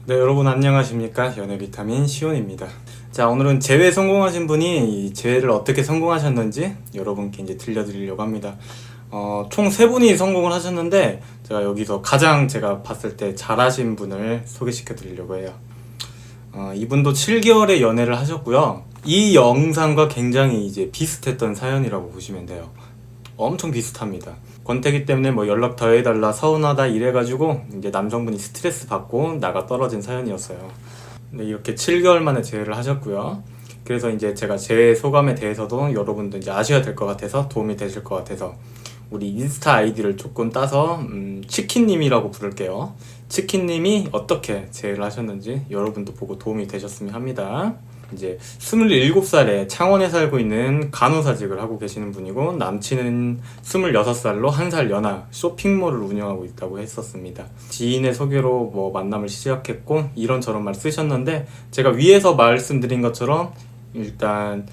네, 여러분 안녕하십니까? 연애 비타민 시온입니다. 자, 오늘은 재회 성공하신 분이 이 재회를 어떻게 성공하셨는지 여러분께 이제 들려드리려고 합니다. 총 세 분이 성공을 하셨는데 제가 여기서 가장 제가 봤을 때 잘하신 분을 소개시켜 드리려고 해요. 이분도 7개월의 연애를 하셨고요. 이 영상과 굉장히 이제 비슷했던 사연이라고 보시면 돼요. 엄청 비슷합니다. 권태기 때문에 뭐 연락 더 해달라 서운하다 이래가지고 이제 남성분이 스트레스 받고 나가 떨어진 사연이었어요. 근데 이렇게 7개월 만에 재회를 하셨고요. 그래서 이제 제가 재회 소감에 대해서도 여러분도 이제 아셔야 될 것 같아서 도움이 되실 것 같아서 우리 인스타 아이디를 조금 따서 치킨님이라고 부를게요. 치킨님이 어떻게 재회를 하셨는지 여러분도 보고 도움이 되셨으면 합니다. 이제 27살에 창원에 살고 있는 간호사직을 하고 계시는 분이고 남친은 26살로 한 살 연하 쇼핑몰을 운영하고 있다고 했었습니다. 지인의 소개로 뭐 만남을 시작했고 이런저런 말 쓰셨는데 제가 위에서 말씀드린 것처럼 일단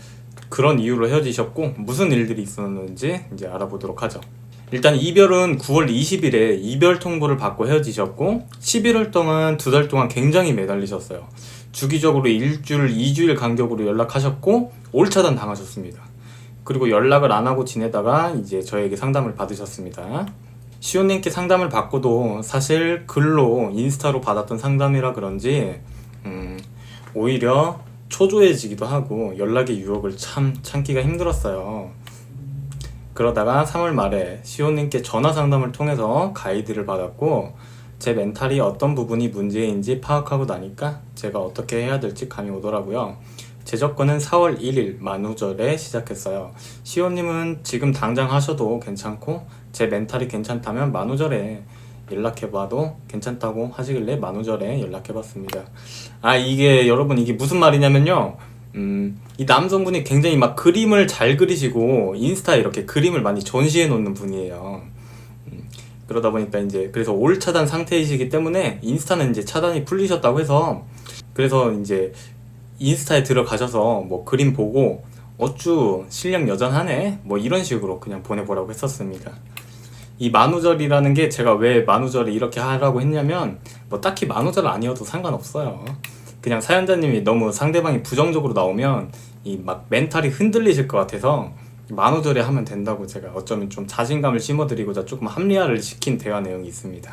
그런 이유로 헤어지셨고 무슨 일들이 있었는지 이제 알아보도록 하죠. 일단 이별은 9월 20일에 이별 통보를 받고 헤어지셨고 11월 동안 2달 동안 굉장히 매달리셨어요. 주기적으로 일주일, 2주일 간격으로 연락하셨고 올 차단 당하셨습니다. 그리고 연락을 안 하고 지내다가 이제 저에게 상담을 받으셨습니다. 시온님께 상담을 받고도 사실 글로 인스타로 받았던 상담이라 그런지 오히려 초조해지기도 하고 연락의 유혹을 참 참기가 힘들었어요. 그러다가 3월 말에 시온님께 전화 상담을 통해서 가이드를 받았고 제 멘탈이 어떤 부분이 문제인지 파악하고 나니까 제가 어떻게 해야 될지 감이 오더라고요. 재접근은 4월 1일 만우절에 시작했어요. 시온님은 지금 당장 하셔도 괜찮고 제 멘탈이 괜찮다면 만우절에 연락해봐도 괜찮다고 하시길래 만우절에 연락해봤습니다. 이게 여러분 이게 무슨 말이냐면요. 이 남성분이 굉장히 막 그림을 잘 그리시고 인스타에 이렇게 그림을 많이 전시해 놓는 분이에요. 그러다 보니까 이제 그래서 올 차단 상태이시기 때문에 인스타는 이제 차단이 풀리셨다고 해서 그래서 이제 인스타에 들어가셔서 뭐 그림 보고 어쭈 실력 여전하네 뭐 이런 식으로 그냥 보내보라고 했었습니다. 이 만우절이라는 게 제가 왜 만우절에 이렇게 하라고 했냐면 뭐 딱히 만우절 아니어도 상관없어요. 그냥 사연자님이 너무 상대방이 부정적으로 나오면 이 막 멘탈이 흔들리실 것 같아서 만우절에 하면 된다고 제가 어쩌면 좀 자신감을 심어드리고자 조금 합리화를 시킨 대화 내용이 있습니다.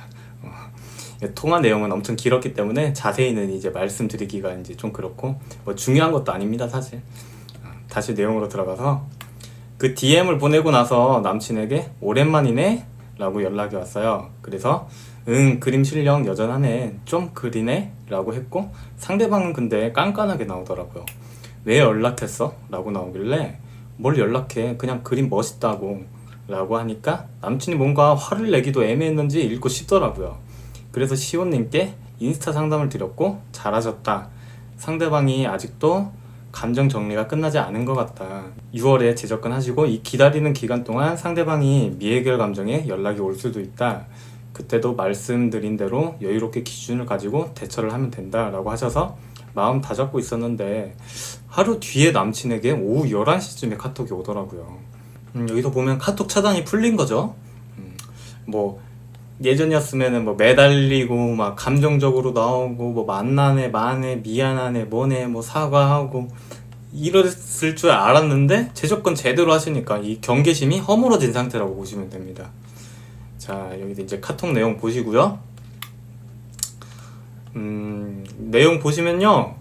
통화 내용은 엄청 길었기 때문에 자세히는 이제 말씀드리기가 이제 좀 그렇고 뭐 중요한 것도 아닙니다 사실. 다시 내용으로 들어가서 그 DM을 보내고 나서 남친에게 오랜만이네 라고 연락이 왔어요. 그래서 그림 실력 여전하네 좀 그리네 라고 했고 상대방은 근데 깐깐하게 나오더라고요. 왜 연락했어? 라고 나오길래 뭘 연락해 그냥 그림 멋있다고 라고 하니까 남친이 뭔가 화를 내기도 애매했는지 읽고 싶더라고요. 그래서 시온님께 인스타 상담을 드렸고 잘하셨다. 상대방이 아직도 감정 정리가 끝나지 않은 것 같다. 6월에 재접근 하시고 이 기다리는 기간 동안 상대방이 미해결 감정에 연락이 올 수도 있다. 그때도 말씀드린 대로 여유롭게 기준을 가지고 대처를 하면 된다 라고 하셔서 마음 다잡고 있었는데 하루 뒤에 남친에게 오후 11시쯤에 카톡이 오더라고요. 여기서 보면 카톡 차단이 풀린 거죠. 뭐 예전이었으면은 뭐 매달리고 막 감정적으로 나오고 뭐 만나네 마네 미안하네 뭐네 뭐 사과하고 이랬을 줄 알았는데 재접근 제대로 하시니까 이 경계심이 허물어진 상태라고 보시면 됩니다. 자, 여기도 이제 카톡 내용 보시고요. 내용 보시면요.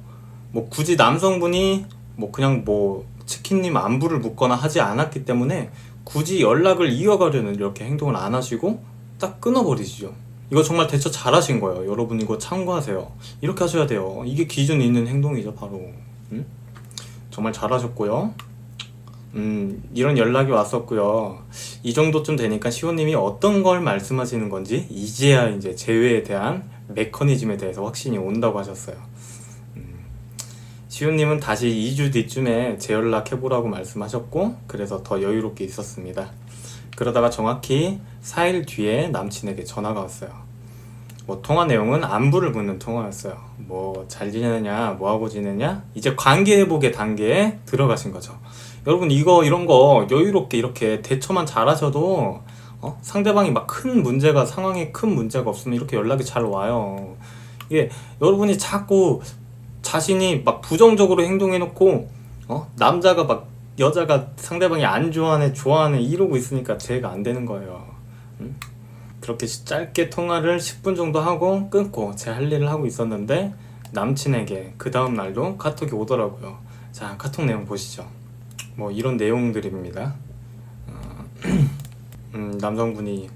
뭐 굳이 남성분이 뭐 그냥 뭐 치킨님 안부를 묻거나 하지 않았기 때문에 굳이 연락을 이어가려는 이렇게 행동을 안 하시고 딱 끊어버리시죠. 이거 정말 대처 잘 하신 거예요. 여러분 이거 참고하세요. 이렇게 하셔야 돼요. 이게 기준이 있는 행동이죠 바로. 정말 잘하셨고요. 이런 연락이 왔었고요. 이 정도쯤 되니까 시호님이 어떤 걸 말씀하시는 건지 이제야 이제 재회에 대한 메커니즘에 대해서 확신이 온다고 하셨어요. 시호님은 다시 2주 뒤쯤에 재연락해보라고 말씀하셨고 그래서 더 여유롭게 있었습니다. 그러다가 정확히 4일 뒤에 남친에게 전화가 왔어요. 뭐 통화 내용은 안부를 묻는 통화였어요. 뭐 잘 지내느냐 뭐하고 지내냐 이제 관계회복의 단계에 들어가신 거죠. 여러분 이런 거 여유롭게 이렇게 대처만 잘하셔도 상대방이 막 큰 문제가 상황에 큰 문제가 없으면 이렇게 연락이 잘 와요. 이게 여러분이 자꾸 자신이 막 부정적으로 행동해놓고 남자가 막 여자가 상대방이 안 좋아하네 좋아하네 이러고 있으니까 제가 안 되는 거예요. 응? 그렇게 짧게 통화를 10분 정도 하고 끊고 제 할 일을 하고 있었는데 남친에게 그 다음 날도 카톡이 오더라고요. 자, 카톡 내용 보시죠. 뭐 이런 내용들입니다. 남성분이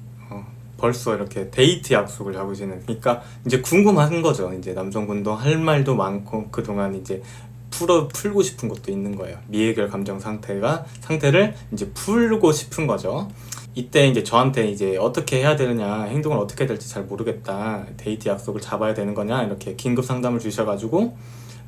벌써 이렇게 데이트 약속을 잡으시는, 그러니까 이제 궁금한 거죠. 이제 남성분도 할 말도 많고 그동안 이제 풀고 싶은 것도 있는 거예요. 미해결 감정 상태를 이제 풀고 싶은 거죠. 이때 이제 저한테 이제 어떻게 해야 되느냐, 행동을 어떻게 해야 될지 잘 모르겠다, 데이트 약속을 잡아야 되는 거냐 이렇게 긴급 상담을 주셔가지고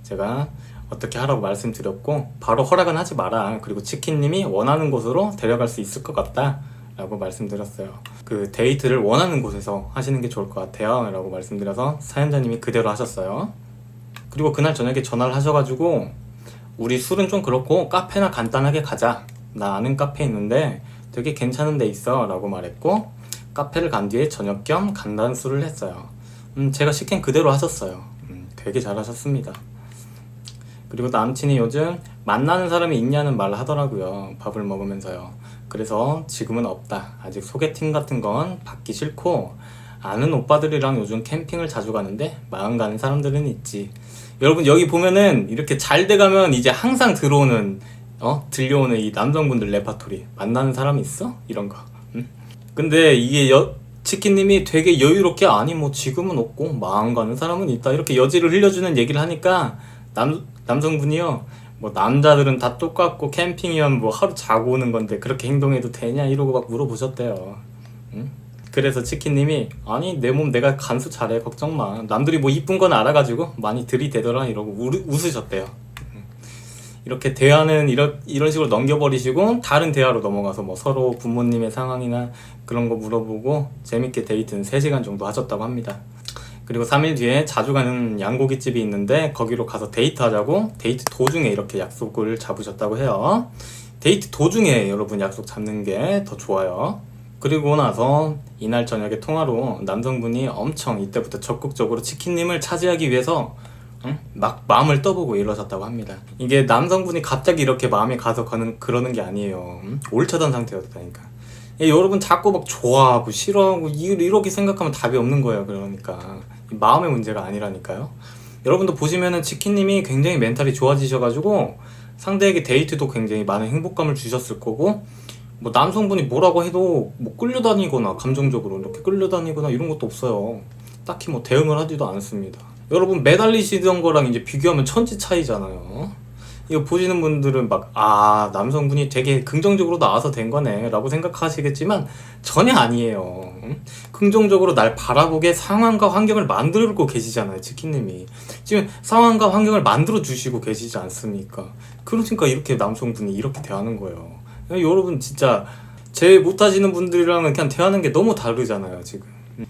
제가 어떻게 하라고 말씀드렸고, 바로 허락은 하지 마라, 그리고 치킨님이 원하는 곳으로 데려갈 수 있을 것 같다 라고 말씀드렸어요. 그 데이트를 원하는 곳에서 하시는 게 좋을 것 같아요 라고 말씀드려서 사연자님이 그대로 하셨어요. 그리고 그날 저녁에 전화를 하셔가지고 우리 술은 좀 그렇고 카페나 간단하게 가자, 나 아는 카페 있는데 되게 괜찮은 데 있어 라고 말했고, 카페를 간 뒤에 저녁 겸 간단 술을 했어요. 제가 시킨 그대로 하셨어요. 되게 잘하셨습니다. 그리고 남친이 요즘 만나는 사람이 있냐는 말을 하더라고요. 밥을 먹으면서요. 그래서 지금은 없다, 아직 소개팅 같은 건 받기 싫고, 아는 오빠들이랑 요즘 캠핑을 자주 가는데 마음 가는 사람들은 있지. 여러분 여기 보면은 이렇게 잘 돼가면 이제 항상 들려오는 이 남성분들 레파토리, 만나는 사람이 있어? 이런 거. 근데 이게 치킨님이 되게 여유롭게 아니 뭐 지금은 없고 마음 가는 사람은 있다 이렇게 여지를 흘려주는 얘기를 하니까 남성분이요, 뭐 남자들은 다 똑같고 캠핑이면 뭐 하루 자고 오는 건데 그렇게 행동해도 되냐 이러고 막 물어보셨대요. 그래서 치킨님이 아니 내 몸 내가 간수 잘해 걱정 마, 남들이 뭐 이쁜 건 알아가지고 많이 들이대더라 이러고 웃으셨대요. 이렇게 대화는 이런 식으로 넘겨버리시고 다른 대화로 넘어가서 뭐 서로 부모님의 상황이나 그런 거 물어보고 재밌게 데이트는 3시간 정도 하셨다고 합니다. 그리고 3일 뒤에 자주 가는 양고기집이 있는데 거기로 가서 데이트하자고 데이트 도중에 이렇게 약속을 잡으셨다고 해요. 데이트 도중에 여러분 약속 잡는 게 더 좋아요. 그리고 나서 이날 저녁에 통화로 남성분이 엄청 이때부터 적극적으로 치킨님을 차지하기 위해서 막 마음을 떠보고 이러셨다고 합니다. 이게 남성분이 갑자기 이렇게 마음이 가서 그러는 게 아니에요. 올차단 상태였다니까. 여러분 자꾸 막 좋아하고 싫어하고 이렇게 생각하면 답이 없는 거예요. 그러니까 마음의 문제가 아니라니까요. 여러분도 보시면은 치킨님이 굉장히 멘탈이 좋아지셔가지고 상대에게 데이트도 굉장히 많은 행복감을 주셨을 거고, 뭐 남성분이 뭐라고 해도 뭐 끌려다니거나 감정적으로 이렇게 끌려다니거나 이런 것도 없어요. 딱히 뭐 대응을 하지도 않습니다. 여러분 매달리시던 거랑 이제 비교하면 천지 차이잖아요. 이거 보시는 분들은 막 남성분이 되게 긍정적으로 나와서 된 거네 라고 생각하시겠지만 전혀 아니에요. 긍정적으로 날 바라보게 상황과 환경을 만들고 계시잖아요. 치킨님이 지금 상황과 환경을 만들어 주시고 계시지 않습니까? 그러니까 이렇게 남성분이 이렇게 대하는 거예요. 여러분 진짜 제 못하시는 분들이랑은 그냥 대하는 게 너무 다르잖아요 지금.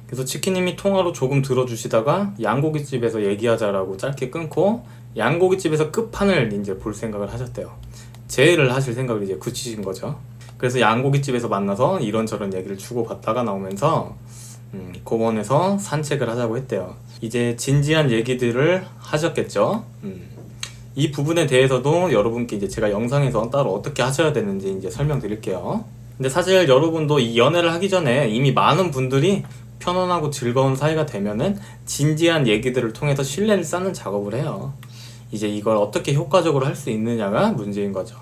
그래서 치킨님이 통화로 조금 들어주시다가 양고기집에서 얘기하자라고 짧게 끊고 양고기집에서 끝판을 이제 볼 생각을 하셨대요. 재회를 하실 생각을 이제 굳히신 거죠. 그래서 양고기집에서 만나서 이런저런 얘기를 주고받다가 나오면서 공원에서 산책을 하자고 했대요. 이제 진지한 얘기들을 하셨겠죠. 이 부분에 대해서도 여러분께 이제 제가 영상에서 따로 어떻게 하셔야 되는지 이제 설명드릴게요. 근데 사실 여러분도 이 연애를 하기 전에 이미 많은 분들이 편안하고 즐거운 사이가 되면은 진지한 얘기들을 통해서 신뢰를 쌓는 작업을 해요. 이제 이걸 어떻게 효과적으로 할 수 있느냐가 문제인 거죠.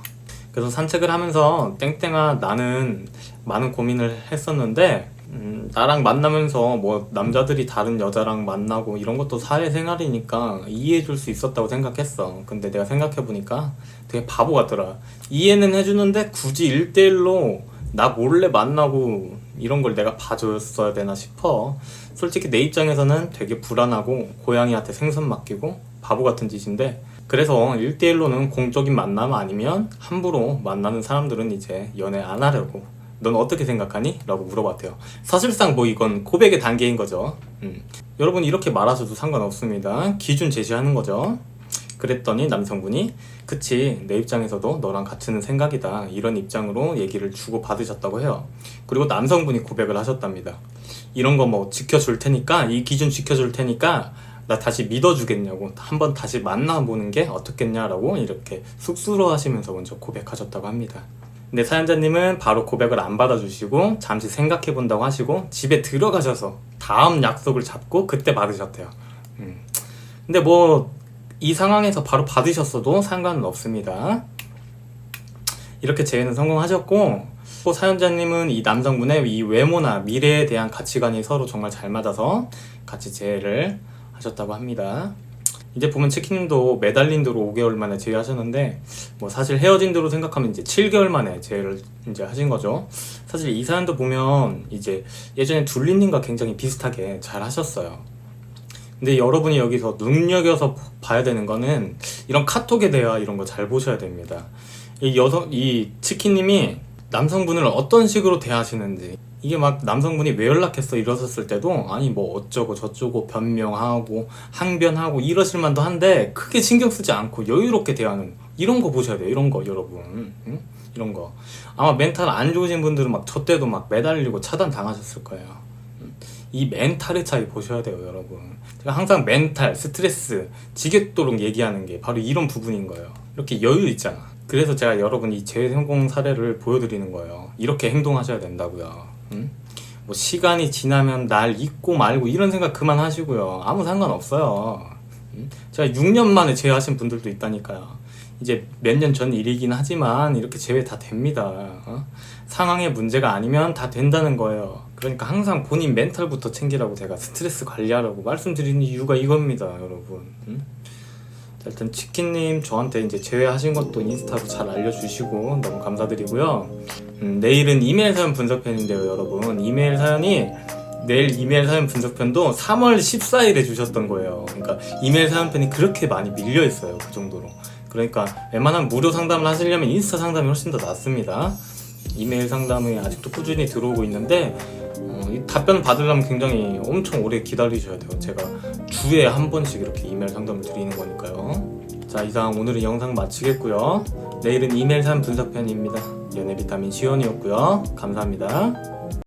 그래서 산책을 하면서 땡땡아 나는 많은 고민을 했었는데 나랑 만나면서 뭐 남자들이 다른 여자랑 만나고 이런 것도 사회생활이니까 이해해줄 수 있었다고 생각했어. 근데 내가 생각해보니까 되게 바보 같더라. 이해는 해주는데 굳이 1대1로 나 몰래 만나고 이런 걸 내가 봐줬어야 되나 싶어. 솔직히 내 입장에서는 되게 불안하고 고양이한테 생선 맡기고 바보 같은 짓인데, 그래서 1대1로는 공적인 만남 아니면 함부로 만나는 사람들은 이제 연애 안 하려고. 넌 어떻게 생각하니? 라고 물어봤대요. 사실상 뭐 이건 고백의 단계인 거죠. 여러분 이렇게 말하셔도 상관없습니다. 기준 제시하는 거죠. 그랬더니 남성분이 그치 내 입장에서도 너랑 같은 생각이다 이런 입장으로 얘기를 주고 받으셨다고 해요. 그리고 남성분이 고백을 하셨답니다. 이런 거 뭐 지켜줄 테니까, 이 기준 지켜줄 테니까 나 다시 믿어주겠냐고, 한번 다시 만나보는 게 어떻겠냐라고 이렇게 쑥스러워하시면서 먼저 고백하셨다고 합니다. 근데 사연자님은 바로 고백을 안 받아주시고 잠시 생각해본다고 하시고 집에 들어가셔서 다음 약속을 잡고 그때 받으셨대요. 근데 뭐 이 상황에서 바로 받으셨어도 상관은 없습니다. 이렇게 재회는 성공하셨고, 또 사연자님은 이 남성분의 이 외모나 미래에 대한 가치관이 서로 정말 잘 맞아서 같이 재회를 하셨다고 합니다. 이제 보면 치킨님도 매달린 도로 5개월 만에 재회하셨는데, 뭐 사실 헤어진 도로 생각하면 이제 7개월 만에 재회를 이제 하신 거죠. 사실 이 사연도 보면 이제 예전에 둘리님과 굉장히 비슷하게 잘 하셨어요. 근데 여러분이 여기서 눈여겨서 봐야 되는 거는 이런 카톡의 대화 이런 거 잘 보셔야 됩니다. 이 치킨님이 남성분을 어떤 식으로 대하시는지, 이게 막 남성분이 왜 연락했어 이러셨을 때도 아니 뭐 어쩌고 저쩌고 변명하고 항변하고 이러실 만도 한데 크게 신경 쓰지 않고 여유롭게 대하는 이런 거 보셔야 돼요. 이런 거 여러분, 응? 이런 거 아마 멘탈 안 좋으신 분들은 막 저 때도 막 매달리고 차단 당하셨을 거예요. 이 멘탈의 차이 보셔야 돼요, 여러분. 제가 항상 멘탈, 스트레스 지겹도록 얘기하는 게 바로 이런 부분인 거예요. 이렇게 여유 있잖아. 그래서 제가 여러분 이 재회 성공 사례를 보여드리는 거예요. 이렇게 행동하셔야 된다고요. 응? 뭐 시간이 지나면 날 잊고 말고 이런 생각 그만하시고요. 아무 상관없어요. 응? 제가 6년 만에 재회하신 분들도 있다니까요. 이제 몇 년 전 일이긴 하지만 이렇게 재회 다 됩니다. 상황의 문제가 아니면 다 된다는 거예요. 그러니까 항상 본인 멘탈부터 챙기라고 제가 스트레스 관리하라고 말씀드리는 이유가 이겁니다, 여러분. 자, 일단 치킨님 저한테 이제 재회하신 것도 인스타로 잘 알려주시고 너무 감사드리고요. 내일은 이메일 사연 분석편인데요, 여러분. 내일 이메일 사연 분석편도 3월 14일에 주셨던 거예요. 그러니까 이메일 사연편이 그렇게 많이 밀려 있어요, 그 정도로. 그러니까 웬만하면 무료 상담을 하시려면 인스타 상담이 훨씬 더 낫습니다. 이메일 상담이 아직도 꾸준히 들어오고 있는데 이 답변을 받으려면 굉장히 엄청 오래 기다리셔야 돼요. 제가 주에 한 번씩 이렇게 이메일 상담을 드리는 거니까요. 자, 이상 오늘은 영상 마치겠고요. 내일은 이메일 사연 분석편입니다. 연애 비타민 시원이었고요. 감사합니다.